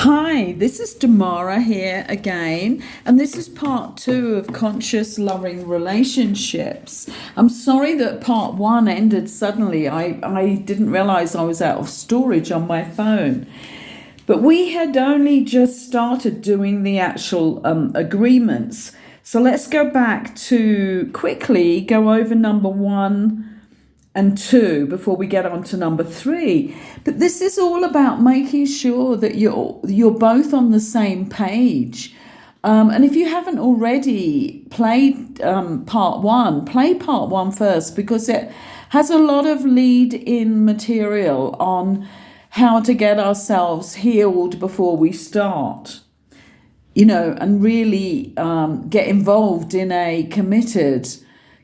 Hi, this is Damara here again, and this is part 2 of Conscious Loving Relationships. I'm sorry that part 1 ended suddenly. I didn't realize I was out of storage on my phone. But we had only just started doing the actual agreements. So let's go back to quickly go over number 1 and 2 before we get on to number 3. But this is all about making sure that you're both on the same page. And if you haven't already played part 1, play part 1 first, because it has a lot of lead-in material on how to get ourselves healed before we start, and really get involved in a committed,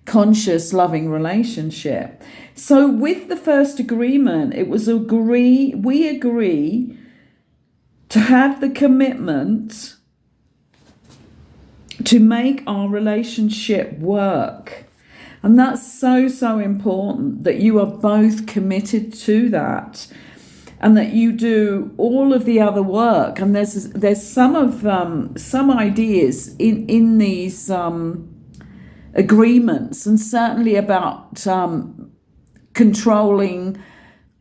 conscious, loving relationship. So with the first agreement, it was we agree to have the commitment to make our relationship work. And that's so important, that you are both committed to that, and that you do all of the other work. And there's some ideas in these agreements, and certainly about controlling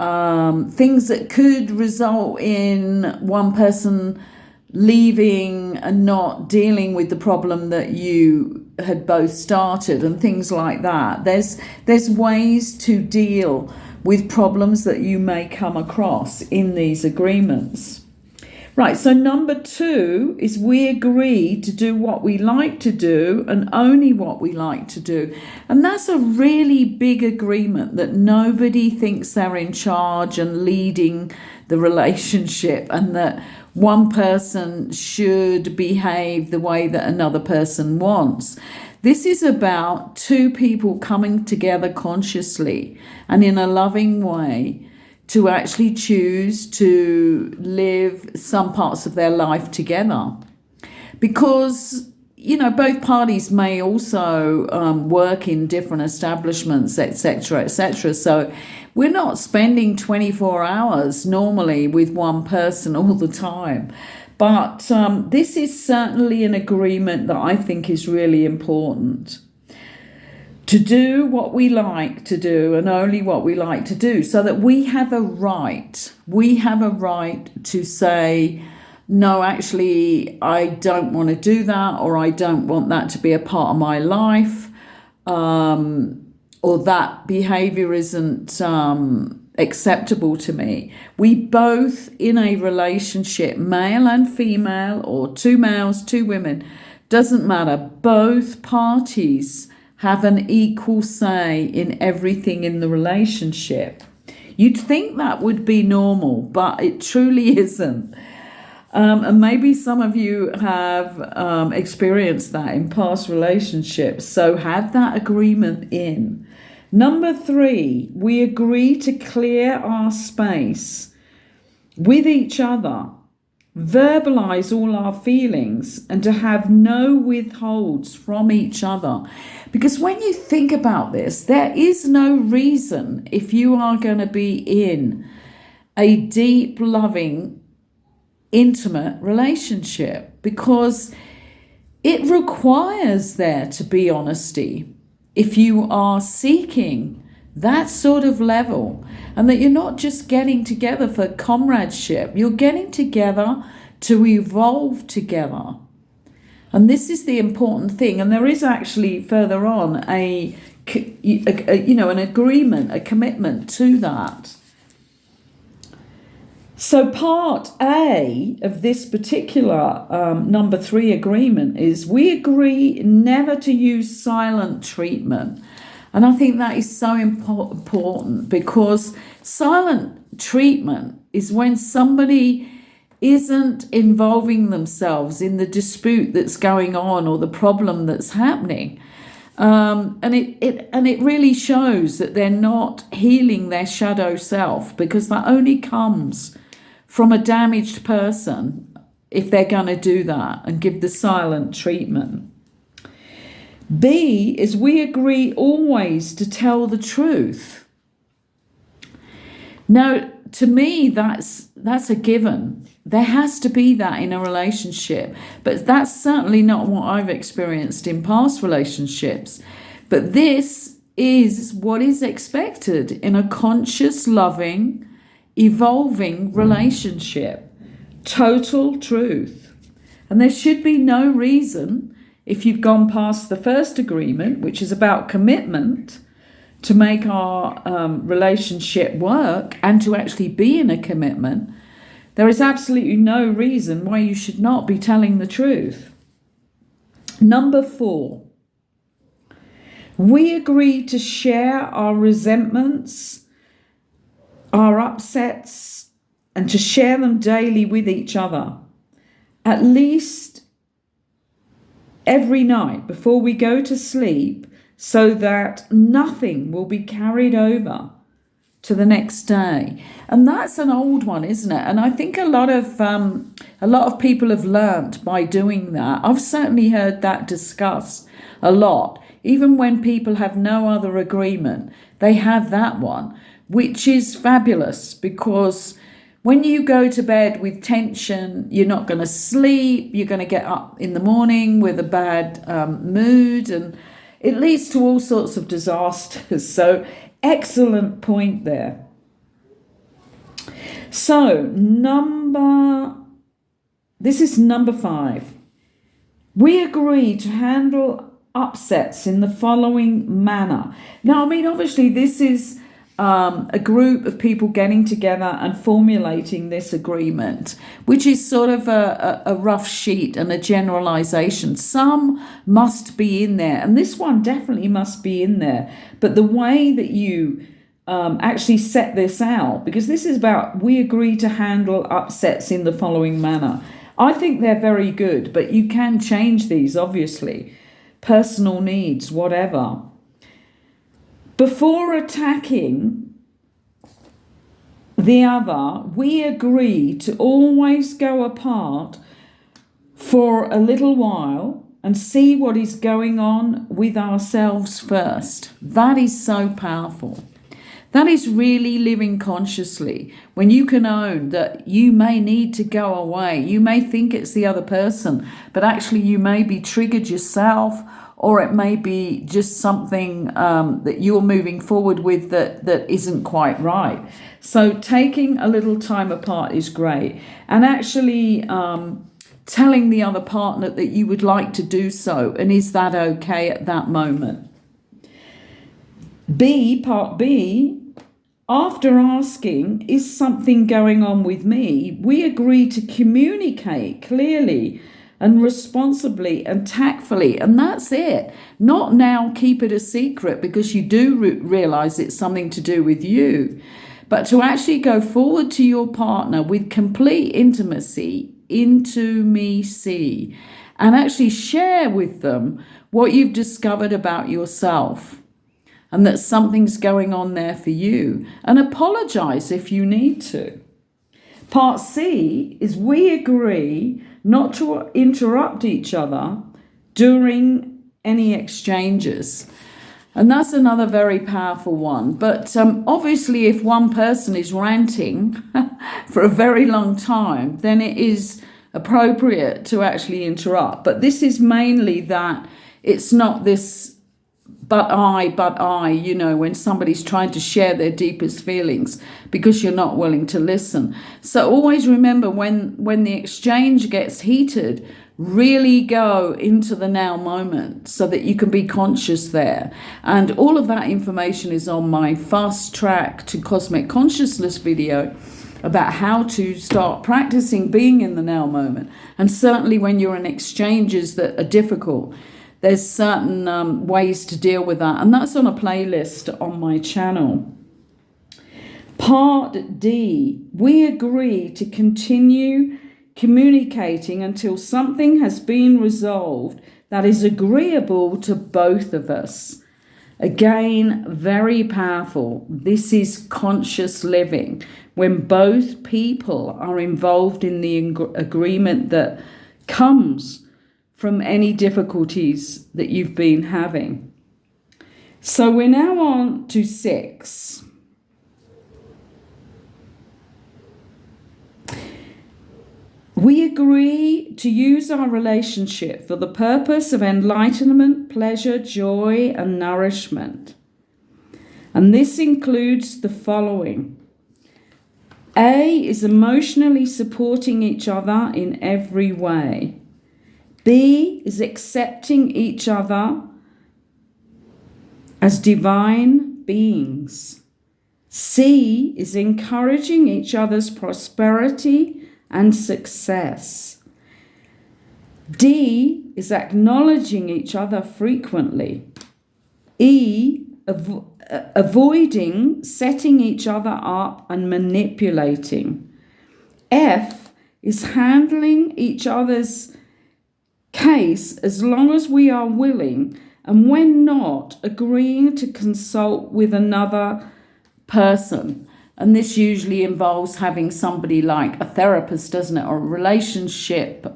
things that could result in one person leaving and not dealing with the problem that you had both started, and things like that. There's ways to deal with problems that you may come across in these agreements. Right, so number 2 is we agree to do what we like to do and only what we like to do. And that's a really big agreement, that nobody thinks they're in charge and leading the relationship, and that one person should behave the way that another person wants. This is about two people coming together consciously and in a loving way to actually choose to live some parts of their life together. Because, both parties may also work in different establishments, etc., etc. So we're not spending 24 hours normally with one person all the time. But this is certainly an agreement that I think is really important. To do what we like to do and only what we like to do, so that we have a right. We have a right to say, no, actually, I don't want to do that, or I don't want that to be a part of my life, or that behavior isn't acceptable to me. We both, in a relationship, male and female, or two males, two women, doesn't matter, both parties have an equal say in everything in the relationship. You'd think that would be normal, but it truly isn't. And maybe some of you have experienced that in past relationships. So have that agreement in. Number 3, we agree to clear our space with each other, verbalize all our feelings, and to have no withholds from each other. Because when you think about this, there is no reason, if you are going to be in a deep, loving, intimate relationship, because it requires there to be honesty if you are seeking that sort of level, and that you're not just getting together for comradeship, you're getting together to evolve together. And this is the important thing. And there is actually further on an agreement, a commitment to that. So part A of this particular number 3 agreement is we agree never to use silent treatment. And I think that is so important, because silent treatment is when somebody isn't involving themselves in the dispute that's going on or the problem that's happening. And it really shows that they're not healing their shadow self, because that only comes from a damaged person if they're going to do that and give the silent treatment. B is we agree always to tell the truth. Now, to me, that's a given. There has to be that in a relationship. But that's certainly not what I've experienced in past relationships. But this is what is expected in a conscious, loving, evolving relationship. Total truth. And there should be no reason, if you've gone past the first agreement, which is about commitment, to make our relationship work and to actually be in a commitment, there is absolutely no reason why you should not be telling the truth. Number 4, we agree to share our resentments, our upsets, and to share them daily with each other, at least every night before we go to sleep, so that nothing will be carried over to the next day. And that's an old one, isn't it? And I think a lot of people have learnt by doing that. I've certainly heard that discussed a lot. Even when people have no other agreement, they have that one, which is fabulous, because when you go to bed with tension, you're not going to sleep, you're going to get up in the morning with a bad mood, and it leads to all sorts of disasters. So excellent point there. So this is number 5. We agree to handle upsets in the following manner. Now, I mean, obviously this is a group of people getting together and formulating this agreement, which is sort of a rough sheet and a generalization. Some must be in there, and this one definitely must be in there. But the way that you actually set this out, because this is about we agree to handle upsets in the following manner. I think they're very good, but you can change these, obviously. Personal needs, whatever. Before attacking the other, we agree to always go apart for a little while and see what is going on with ourselves first. That is so powerful. That is really living consciously, when you can own that you may need to go away. You may think it's the other person, but actually you may be triggered yourself, or it may be just something that you're moving forward with that isn't quite right. So taking a little time apart is great. And actually telling the other partner that you would like to do so, and is that okay at that moment. Part B, after asking, is something going on with me, we agree to communicate clearly and responsibly and tactfully, and that's it. Not now keep it a secret because you do realize it's something to do with you, but to actually go forward to your partner with complete intimacy, and actually share with them what you've discovered about yourself, and that something's going on there for you, and apologize if you need to. Part C is we agree not to interrupt each other during any exchanges. And that's another very powerful one. But obviously, if one person is ranting for a very long time, then it is appropriate to actually interrupt. But this is mainly that it's not this but I, when somebody's trying to share their deepest feelings because you're not willing to listen. So always remember, when the exchange gets heated, really go into the now moment so that you can be conscious there. And all of that information is on my Fast Track to Cosmic Consciousness video about how to start practicing being in the now moment. And certainly when you're in exchanges that are difficult, there's certain ways to deal with that, and that's on a playlist on my channel. Part D, we agree to continue communicating until something has been resolved that is agreeable to both of us. Again, very powerful. This is conscious living, when both people are involved in the agreement that comes from any difficulties that you've been having. So we're now on to 6. We agree to use our relationship for the purpose of enlightenment, pleasure, joy, and nourishment. And this includes the following. A is emotionally supporting each other in every way. B is accepting each other as divine beings. C is encouraging each other's prosperity and success. D is acknowledging each other frequently. E, avoiding setting each other up and manipulating. F is handling each other's case as long as we are willing, and when not, agreeing to consult with another person. And this usually involves having somebody like a therapist, doesn't it, or a relationship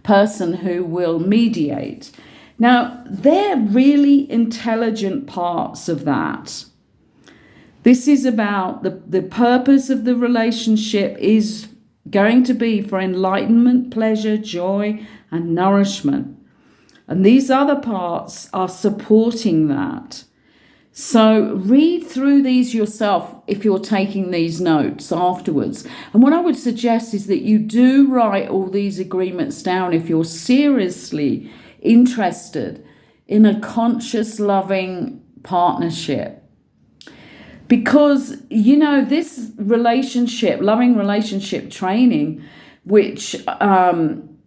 person who will mediate. Now, they're really intelligent parts of that. This is about the purpose of the relationship is going to be for enlightenment, pleasure, joy, and nourishment. And these other parts are supporting that. So read through these yourself if you're taking these notes afterwards. And what I would suggest is that you do write all these agreements down if you're seriously interested in a conscious, loving partnership. Because, you know, this relationship, loving relationship training, which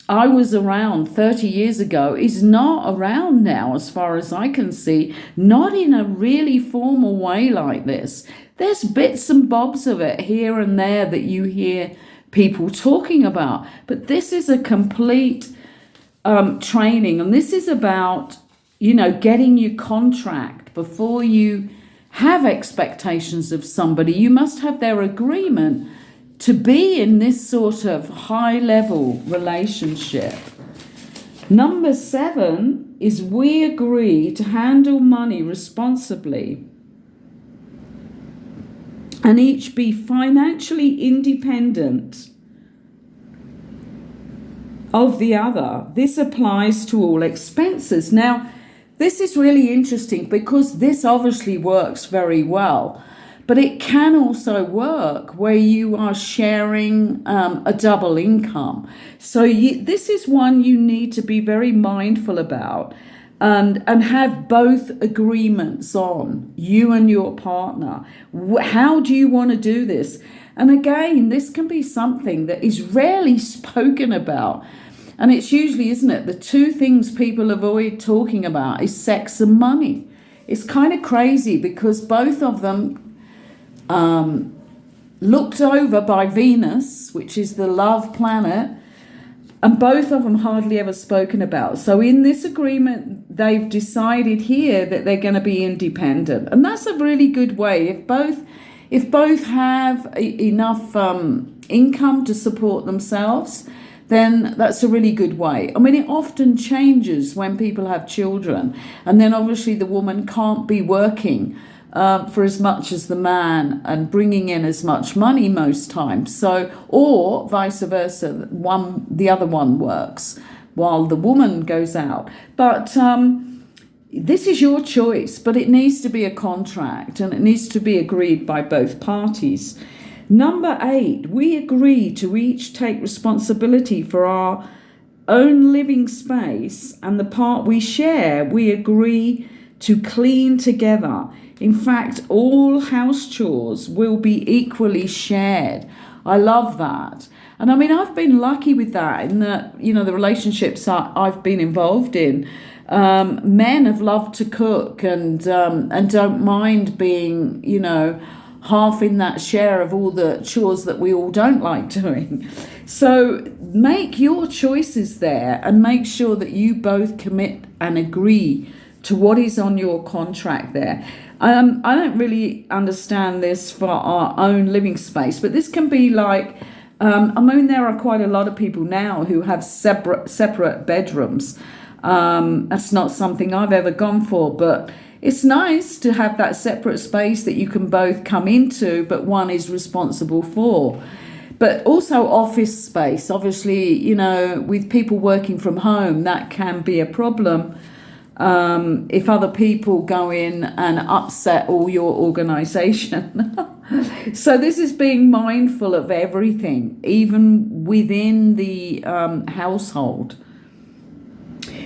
I was around 30 years ago, is not around now as far as I can see, not in a really formal way like this. There's bits and bobs of it here and there that you hear people talking about, but this is a complete training, and this is about, you know, getting your contract before you have expectations of somebody. You must have their agreement to be in this sort of high-level relationship. Number 7 is we agree to handle money responsibly and each be financially independent of the other. This applies to all expenses. Now, this is really interesting because this obviously works very well. But it can also work where you are sharing a double income. So this is one you need to be very mindful about and have both agreements on, you and your partner. How do you want to do this? And again, this can be something that is rarely spoken about. And it's usually, isn't it, the two things people avoid talking about is sex and money. It's kind of crazy because both of them looked over by Venus, which is the love planet, and both of them hardly ever spoken about. So in this agreement, they've decided here that they're going to be independent, and that's a really good way. If both have enough income to support themselves, then that's a really good way. I mean, it often changes when people have children, and then obviously the woman can't be working for as much as the man and bringing in as much money most times. So, or vice versa, the other one works while the woman goes out. But this is your choice, but it needs to be a contract and it needs to be agreed by both parties. Number 8, we agree to each take responsibility for our own living space, and the part we share, we agree to clean together. In fact, all house chores will be equally shared. I love that. And I mean, I've been lucky with that in that, you know, the relationships I've been involved in, men have loved to cook and don't mind being, you know, half in that share of all the chores that we all don't like doing. So make your choices there and make sure that you both commit and agree to what is on your contract there. I don't really understand this for our own living space, but this can be like, I mean, there are quite a lot of people now who have separate bedrooms. That's not something I've ever gone for, but it's nice to have that separate space that you can both come into, but one is responsible for. But also office space. Obviously, you know, with people working from home, that can be a problem. If other people go in and upset all your organization. So this is being mindful of everything, even within the household.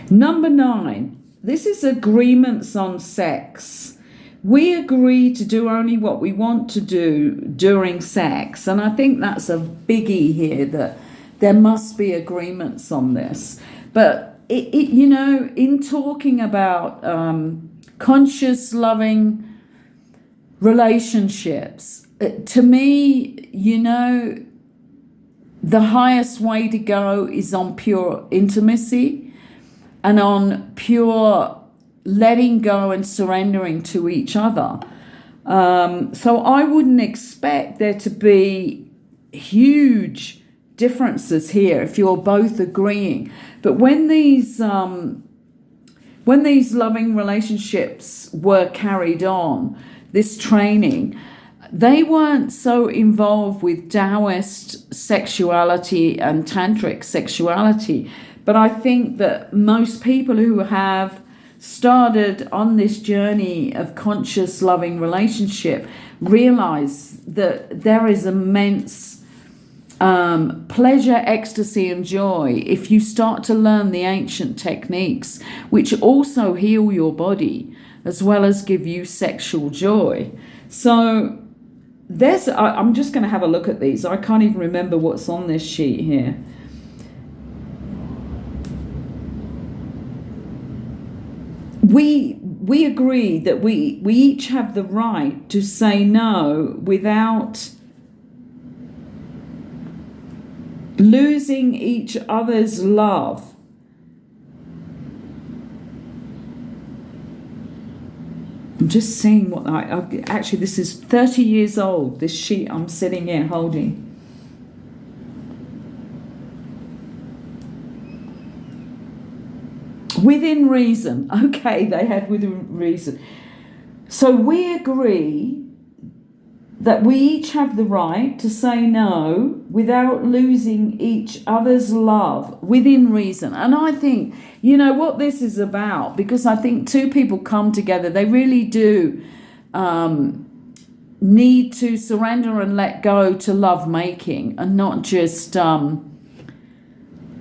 Number 9, this is agreements on sex. We agree to do only what we want to do during sex. And I think that's a biggie here, that there must be agreements on this. But, you know, in talking about conscious, loving relationships, to me, you know, the highest way to go is on pure intimacy and on pure letting go and surrendering to each other. So I wouldn't expect there to be huge differences here if you're both agreeing. But when these loving relationships were carried on, this training, they weren't so involved with Taoist sexuality and tantric sexuality. But I think that most people who have started on this journey of conscious loving relationship realize that there is immense pleasure, ecstasy and joy if you start to learn the ancient techniques, which also heal your body as well as give you sexual joy. So I'm just going to have a look at these. I can't even remember what's on this sheet here. We agree that we each have the right to say no without losing each other's love. I'm just seeing what actually, this is 30 years old, this sheet I'm sitting here holding. Within reason. Okay, they had within reason. So we agree that we each have the right to say no without losing each other's love within reason. And I think, you know, what this is about, because I think two people come together, they really do need to surrender and let go to love making and not just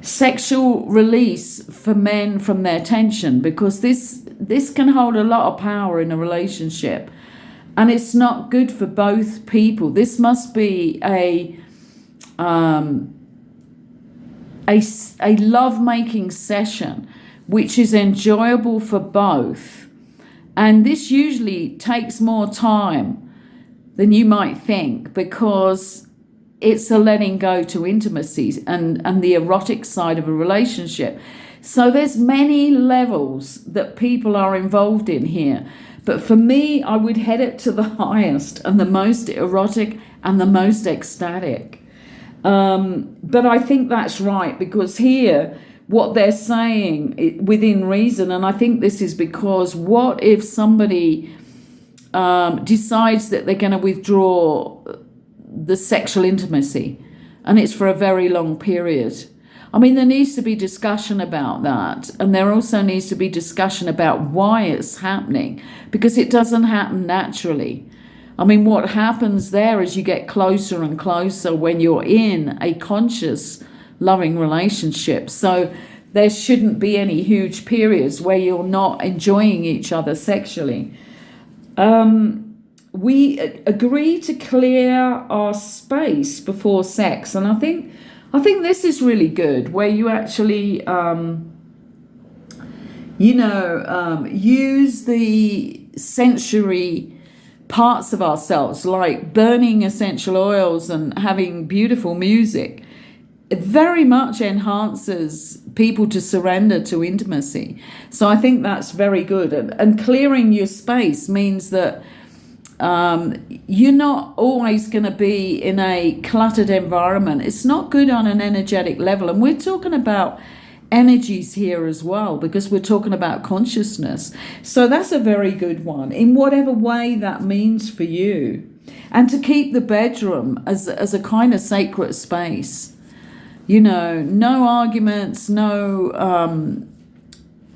sexual release for men from their tension, because this can hold a lot of power in a relationship. And it's not good for both people. This must be a love-making session which is enjoyable for both. And this usually takes more time than you might think, because it's a letting go to intimacy and the erotic side of a relationship. So there's many levels that people are involved in here. But for me, I would head it to the highest and the most erotic and the most ecstatic. But I think that's right, because here, what they're saying within reason, and I think this is because what if somebody decides that they're going to withdraw the sexual intimacy and it's for a very long period? I mean, there needs to be discussion about that. And there also needs to be discussion about why it's happening, because it doesn't happen naturally. I mean, what happens there is you get closer and closer when you're in a conscious, loving relationship. So there shouldn't be any huge periods where you're not enjoying each other sexually. We agree to clear our space before sex. And I think this is really good, where you actually, use the sensory parts of ourselves, like burning essential oils and having beautiful music. It very much enhances people to surrender to intimacy. So I think that's very good. And clearing your space means that you're not always going to be in a cluttered environment. It's not good on an energetic level. And we're talking about energies here as well, because we're talking about consciousness. So that's a very good one, in whatever way that means for you. And to keep the bedroom as a kind of sacred space. You know, no arguments, no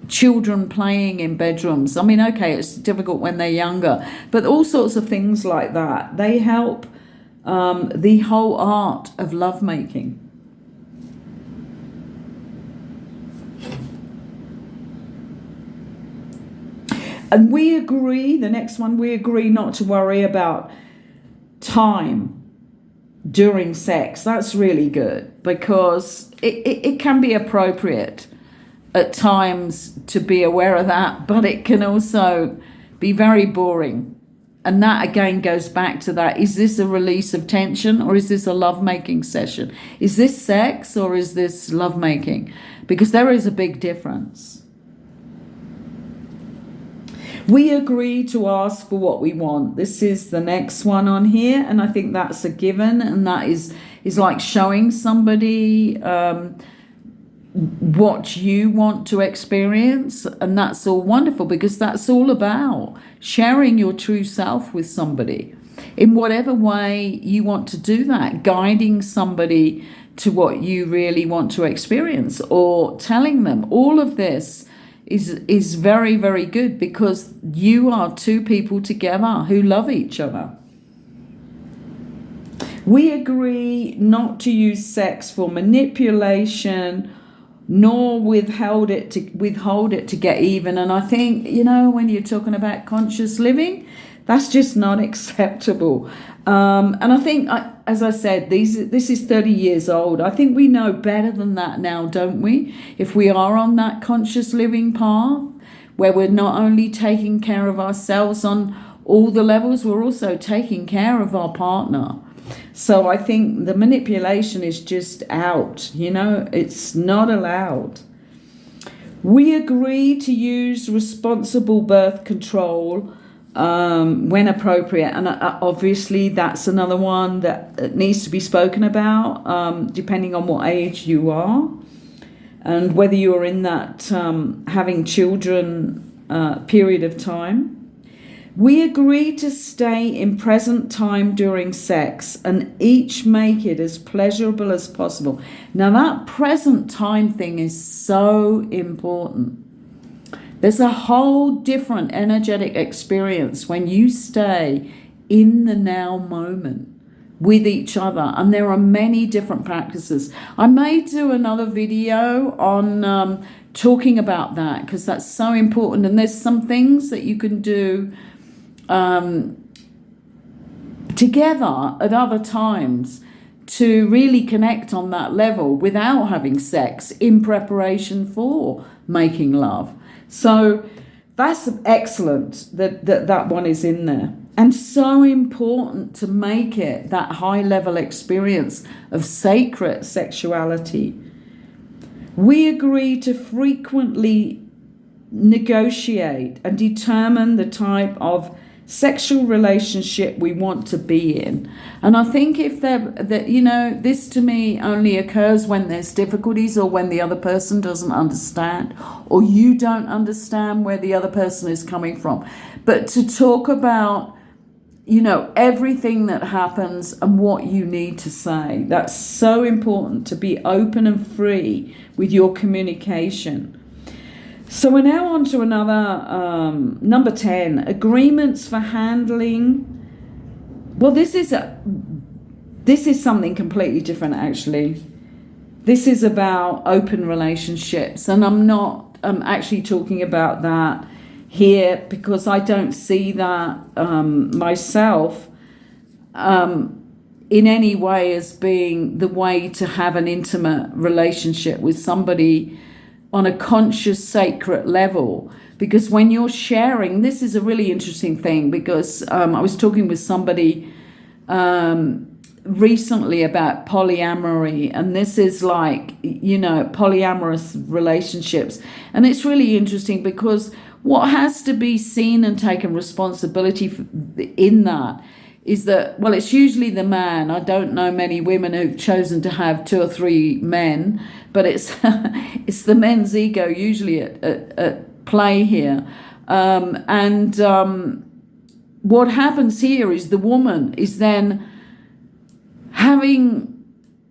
children playing in bedrooms. I mean, okay, it's difficult when they're younger, but all sorts of things like that, they help the whole art of lovemaking. And we agree, the next one, we agree not to worry about time during sex. That's really good, because it can be appropriate at times to be aware of that, but it can also be very boring. And that again goes back to that, is this a release of tension, or is this a lovemaking session? Is this sex, or is this lovemaking? Because there is a big difference. We agree to ask for what we want. This is the next one on here, and I think that's a given, and that is like showing somebody what you want to experience, and that's all wonderful, because that's all about sharing your true self with somebody in whatever way you want to do that, guiding somebody to what you really want to experience, or telling them. All of this is very, very good, because you are two people together who love each other. We agree not to use sex for manipulation, nor withhold it to get even. And I think, you know, when you're talking about conscious living, that's just not acceptable. And I think, as I said, this is 30 years old. I think we know better than that now, don't we? If we are on that conscious living path, where we're not only taking care of ourselves on all the levels, we're also taking care of our partner. So I think the manipulation is just out, you know, it's not allowed. We agree to use responsible birth control when appropriate, and obviously that's another one that needs to be spoken about, depending on what age you are and whether you are in that having children period of time. We agree to stay in present time during sex and each make it as pleasurable as possible. Now that present time thing is so important. There's a whole different energetic experience when you stay in the now moment with each other, and there are many different practices. I may do another video on talking about that, because that's so important, and there's some things that you can do together at other times to really connect on that level without having sex in preparation for making love. So that's excellent that one is in there. And so important to make it that high level experience of sacred sexuality. We agree to frequently negotiate and determine the type of sexual relationship we want to be in. And I think if this to me only occurs when there's difficulties, or when the other person doesn't understand, or you don't understand where the other person is coming from. But to talk about, you know, everything that happens and what you need to say, that's so important, to be open and free with your communication. So we're now on to another, number 10, agreements for handling. Well, this is something completely different, actually. This is about open relationships, and I'm not actually talking about that here, because I don't see that myself in any way as being the way to have an intimate relationship with somebody on a conscious, sacred level. Because when you're sharing, this is a really interesting thing, because I was talking with somebody recently about polyamory, and this is like, you know, polyamorous relationships. And it's really interesting, because what has to be seen and taken responsibility for in that is that, well, it's usually the man. I don't know many women who've chosen to have 2 or 3 men, but it's it's the men's ego usually at play here. what happens here is the woman is then having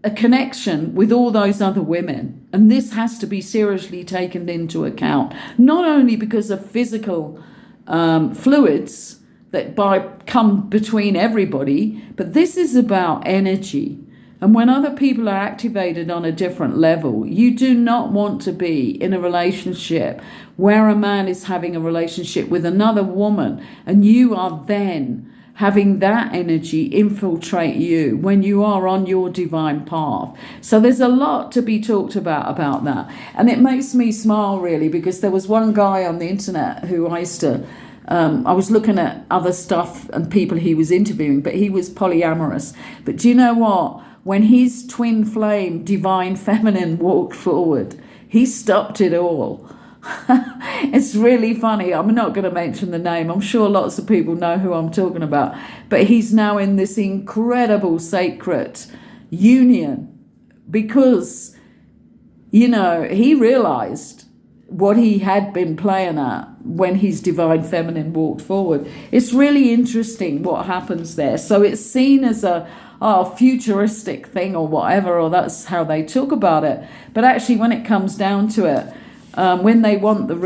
a connection with all those other women. And this has to be seriously taken into account, not only because of physical fluids that come between everybody, but this is about energy. And when other people are activated on a different level, you do not want to be in a relationship where a man is having a relationship with another woman and you are then having that energy infiltrate you when you are on your divine path. So there's a lot to be talked about that. And it makes me smile, really, because there was one guy on the internet who I used to, I was looking at other stuff and people he was interviewing, but he was polyamorous. But do you know what? When his twin flame, divine feminine, walked forward, he stopped it all. It's really funny. I'm not going to mention the name. I'm sure lots of people know who I'm talking about. But he's now in this incredible sacred union because, he realized what he had been playing at when his divine feminine walked forward. It's really interesting what happens there. So it's seen as a futuristic thing or whatever, or that's how they talk about it. But actually, when it comes down to it, when they want the